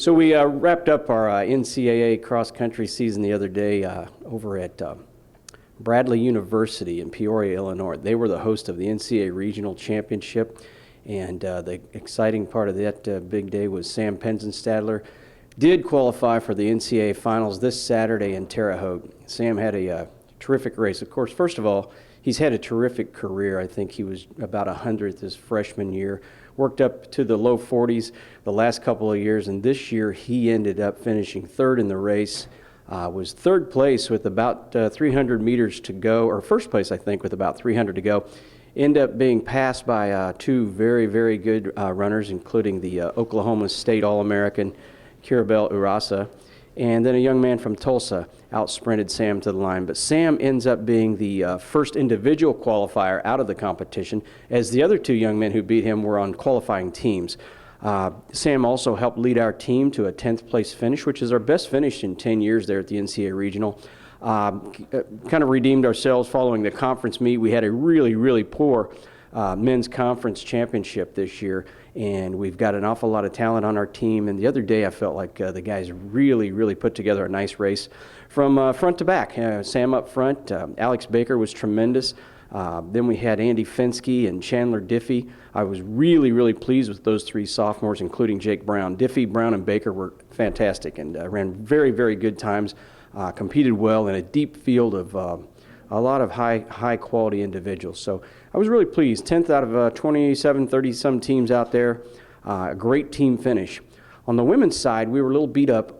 So we wrapped up our NCAA cross-country season the other day over at Bradley University in Peoria, Illinois. They were the host of the NCAA Regional Championship, and the exciting part of that big day was Sam Penzenstadler did qualify for the NCAA Finals this Saturday in Terre Haute. Sam had a terrific race. Of course, first of all, he's had a terrific career. I think he was about 100th his freshman year, worked up to the low 40s the last couple of years, and this year he ended up finishing third in the race. Was third place with about 300 meters to go, or first place, I think, with about 300 to go. Ended up being passed by two very, very good runners, including the Oklahoma State All-American, Kirabel Urasa, and then a young man from Tulsa out-sprinted Sam to the line. But Sam ends up being the first individual qualifier out of the competition, as the other two young men who beat him were on qualifying teams. Sam also helped lead our team to a 10th place finish, which is our best finish in 10 years there at the NCAA Regional. Kind of redeemed ourselves following the conference meet. We had a really, really poor men's conference championship this year, and we've got an awful lot of talent on our team. And the other day I felt like the guys really, really put together a nice race from front to back. Sam up front, Alex Baker was tremendous. Then we had Andy Fensky and Chandler Diffie. I was really, really pleased with those three sophomores, including Jake Brown. Diffie, Brown, and Baker were fantastic and ran very, very good times, competed well in a deep field of a lot of high quality individuals. So I was really pleased. 10th out of 27, 30-some teams out there. A great team finish. On the women's side, we were a little beat up.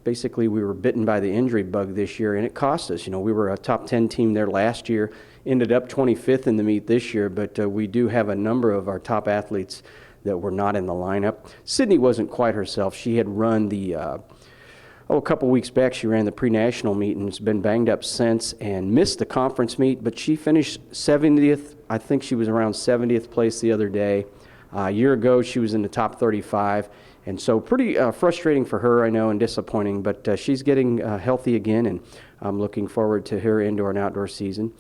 Basically, we were bitten by the injury bug this year, and it cost us. You know, we were a top 10 team there last year, ended up 25th in the meet this year, but we do have a number of our top athletes that were not in the lineup. Sydney wasn't quite herself. She had run the, a couple weeks back, she ran the pre-national meet and has been banged up since and missed the conference meet, but she finished 70th. I think she was around 70th place the other day. A year ago, she was in the top 35. And so pretty frustrating for her, I know, and disappointing, but she's getting healthy again, and I'm looking forward to her indoor and outdoor season.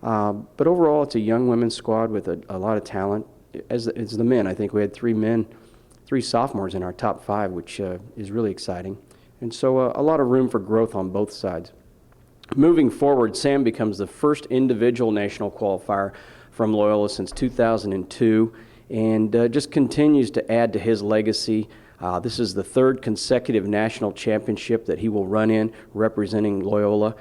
But overall, it's a young women's squad with a lot of talent. As the men, I think we had three sophomores in our top 5, which is really exciting. And so a lot of room for growth on both sides. Moving forward, Sam becomes the first individual national qualifier from Loyola since 2002, and just continues to add to his legacy. This is the 3rd consecutive national championship that he will run in representing Loyola.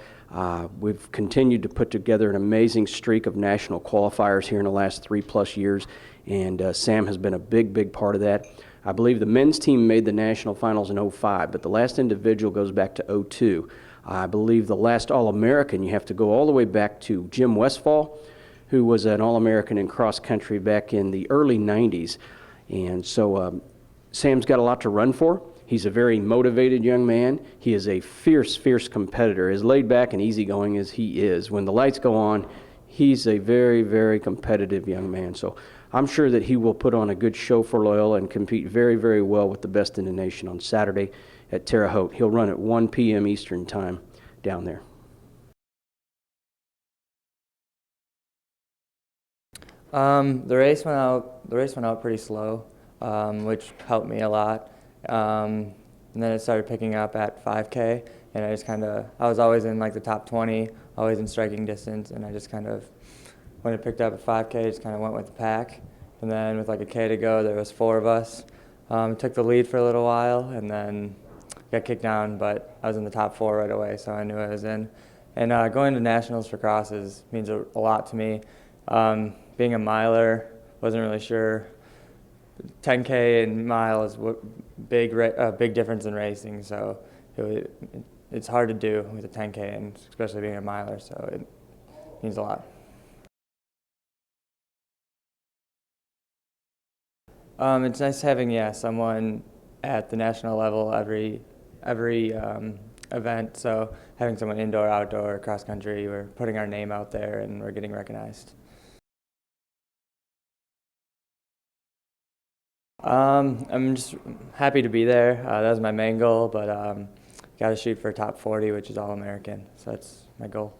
We've continued to put together an amazing streak of national qualifiers here in the last 3+ years, and Sam has been a big part of that. I believe the men's team made the national finals in 2005, but the last individual goes back to 2002. I believe the last All-American, you have to go all the way back to Jim Westfall, who was an All-American in cross country back in the early 90s. And so Sam's got a lot to run for. He's a very motivated young man. He is a fierce competitor. As laid back and easygoing as he is, when the lights go on, he's a very competitive young man. So I'm sure that he will put on a good show for Loyola and compete very well with the best in the nation on Saturday at Terre Haute. He'll run at 1 p.m. Eastern time down there. The race went out pretty slow, which helped me a lot. And then it started picking up at 5K, and I was always in like the top 20, always in striking distance, and I just kind of, when it picked up at 5K, just kind of went with the pack. And then with like a K to go, there was 4 of us. Took the lead for a little while, and then got kicked down, but I was in the top 4 right away, so I knew I was in. And going to nationals for crosses means a lot to me. Being a miler, wasn't really sure. 10K and mile is a big difference in racing, so it's hard to do with a 10K, and especially being a miler, so it means a lot. It's nice having someone at the national level every event. So having someone indoor, outdoor, cross country, we're putting our name out there and we're getting recognized. I'm just happy to be there. That was my main goal, but got to shoot for top 40, which is All-American. So that's my goal.